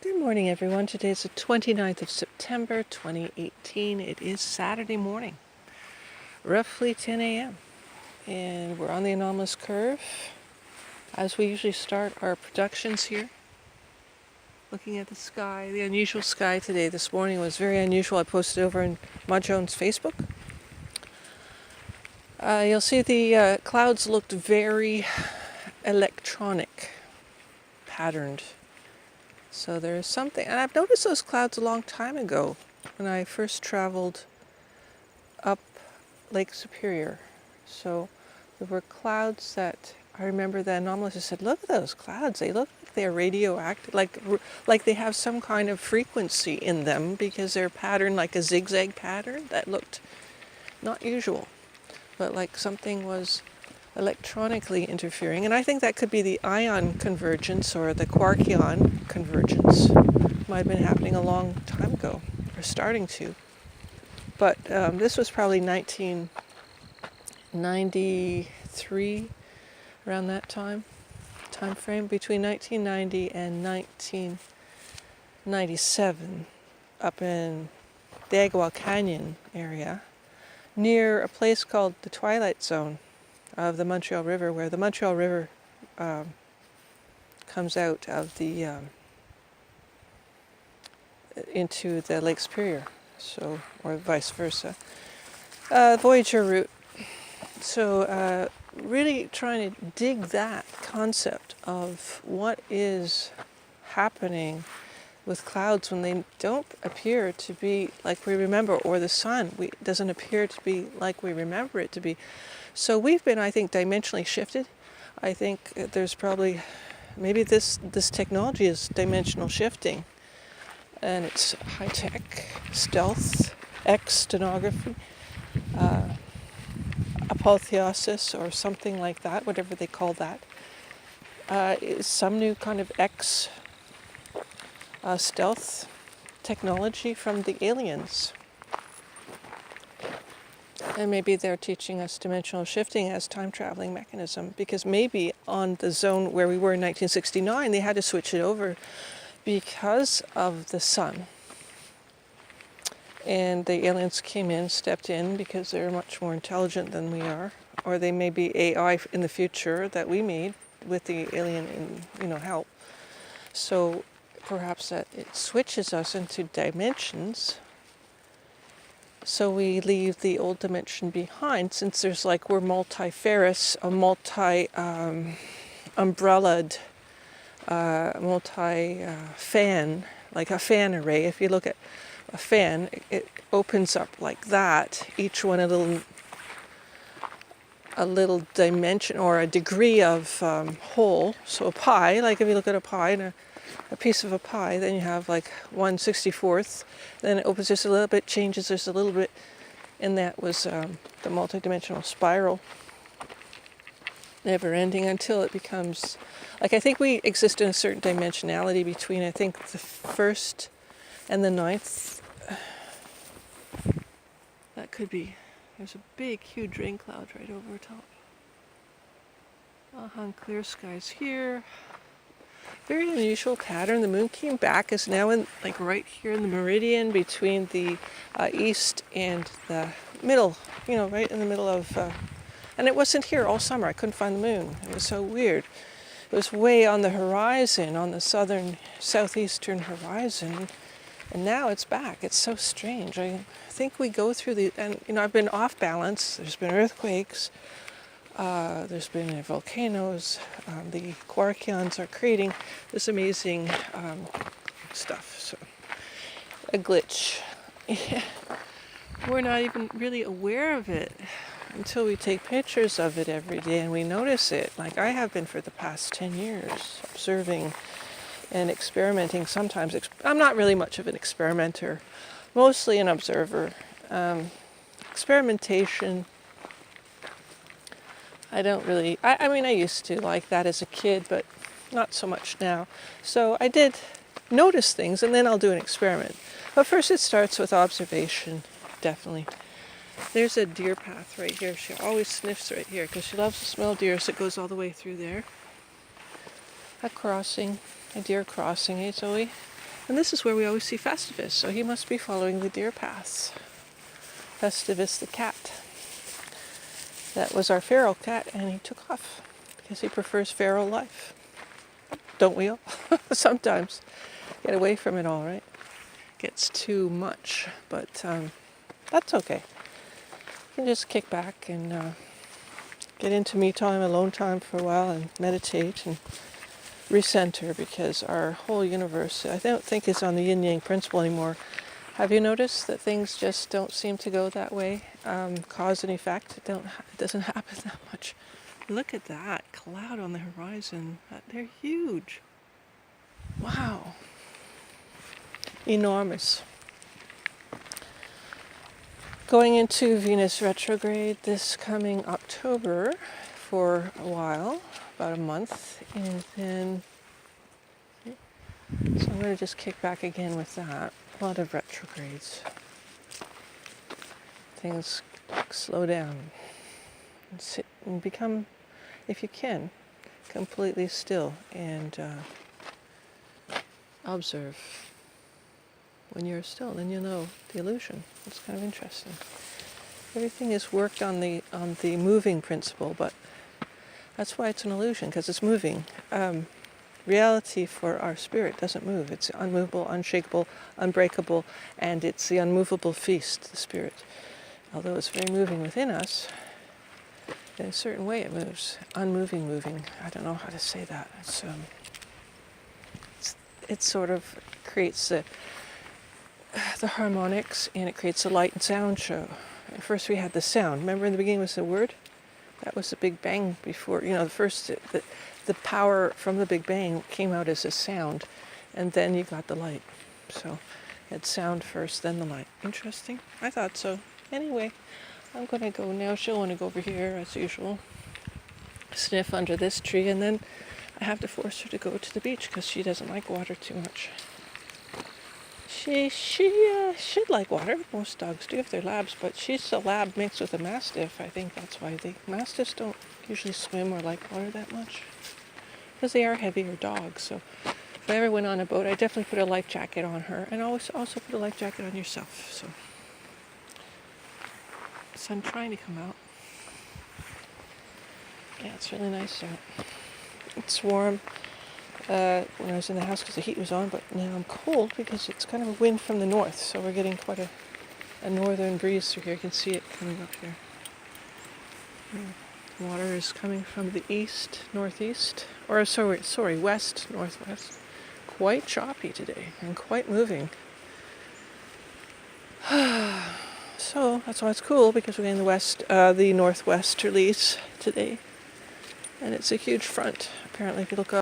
Good morning, everyone. Today is the 29th of September, 2018. It is Saturday morning, roughly 10 a.m. And we're on the anomalous curve. As we usually start our productions here, looking at the sky, the unusual sky today. This morning was very unusual. I posted over in Mud Jones' Facebook. You'll see the clouds looked very electronic, patterned. So there's something, and I've noticed those clouds a long time ago when I first traveled up Lake Superior. So there were clouds that I remember the anomalist said, "Look at those clouds. They look like they're radioactive, like they have some kind of frequency in them because they're patterned like a zigzag pattern that looked not usual, but like something was electronically interfering." And I think that could be the ion convergence or the quark-ion convergence. Might have been happening a long time ago, or starting to. But this was probably 1993, around that time frame, between 1990 and 1997, up in the Agawam Canyon area, near a place called the Twilight Zone of the Montreal River, where the Montreal River comes out of the into the Lake Superior, so, or vice versa. Voyager route. So really trying to dig that concept of what is happening with clouds when they don't appear to be like we remember, or the sun doesn't appear to be like we remember it to be. So we've been, I think, dimensionally shifted. I think there's probably, maybe this technology is dimensional shifting, and it's high-tech, stealth, X-stenography, apotheosis, or something like that, whatever they call that. Is some new kind of X stealth technology from the aliens. And maybe they're teaching us dimensional shifting as time-traveling mechanism, because maybe on the zone where we were in 1969, they had to switch it over because of the sun. And the aliens came in, stepped in, because they're much more intelligent than we are. Or they may be AI in the future that we made with the alien help. So perhaps that it switches us into dimensions, so we leave the old dimension behind, since there's we're multifarious, a multi-umbrellaed, multi-fan, like a fan array. If you look at a fan, it opens up like that, each one a little dimension or a degree of whole. So a pie, like if you look at a pie and a piece of a pie, then you have 1/64th, then it opens just a little bit, changes just a little bit, and that was the multidimensional spiral, never ending until it becomes, I think we exist in a certain dimensionality between, I think, the first and the ninth. That could be, there's a big, huge rain cloud right over top. Clear skies here. Very unusual pattern. The moon came back, is now in right here in the meridian between the east and the middle, right in the middle of, and it wasn't here all summer. I couldn't find the moon. It was so weird. It was way on the horizon, on the southeastern horizon, and now it's back. It's so strange. I think we go through and I've been off balance. There's been earthquakes. There's been volcanoes. The quark-ions are creating this amazing stuff. So, a glitch. We're not even really aware of it until we take pictures of it every day and we notice it. Like I have been for the past 10 years, observing and experimenting. Sometimes I'm not really much of an experimenter, mostly an observer. Experimentation, I don't really, I mean, I used to like that as a kid, but not so much now. So I did notice things, and then I'll do an experiment. But first it starts with observation, definitely. There's a deer path right here. She always sniffs right here because she loves to smell deer, so it goes all the way through there. A crossing, a deer crossing, eh, Zoe? And this is where we always see Festivus, so he must be following the deer paths. Festivus the cat. That was our feral cat, and he took off because he prefers feral life. Don't we all? Sometimes. Get away from it all, right? Gets too much, but that's okay. You can just kick back and get into me time, alone time for a while, and meditate and recenter, because our whole universe, I don't think, is on the yin-yang principle anymore. Have you noticed that things just don't seem to go that way? Cause and effect, it doesn't happen that much. Look at that cloud on the horizon. They're huge. Wow. Enormous. Going into Venus retrograde this coming October for a while, about a month, and then, so I'm going to just kick back again with that. A lot of retrogrades. Things slow down and sit and become, if you can, completely still and observe. When you're still, then you know the illusion. It's kind of interesting. Everything is worked on the moving principle, but that's why it's an illusion, because it's moving. Reality for our spirit doesn't move. It's unmovable, unshakable, unbreakable, and it's the unmovable feast, the spirit. Although it's very moving within us, in a certain way it moves. Unmoving, moving. I don't know how to say that. It sort of creates the harmonics, and it creates a light and sound show. And first we had the sound. Remember in the beginning was the word? That was the Big Bang before, the power from the Big Bang came out as a sound, and then you got the light. So you had sound first, then the light. Interesting? I thought so. Anyway, I'm going to go now. She'll want to go over here, as usual, sniff under this tree, and then I have to force her to go to the beach because she doesn't like water too much. She should like water. Most dogs do if they're labs, but she's a lab mixed with a mastiff. I think that's why the mastiffs don't usually swim or like water that much, because they are heavier dogs. So if I ever went on a boat, I'd definitely put a life jacket on her, and always also put a life jacket on yourself. So sun trying to come out. Yeah, it's really nice out. It's warm. When I was in the house because the heat was on, but now I'm cold because it's kind of a wind from the north, so we're getting quite a northern breeze through here. You can see it coming up here. Water is coming from the east, northeast, or west, northwest. Quite choppy today and quite moving. So that's why it's cool, because we're in the northwesterlies today, and it's a huge front. Apparently, if you look up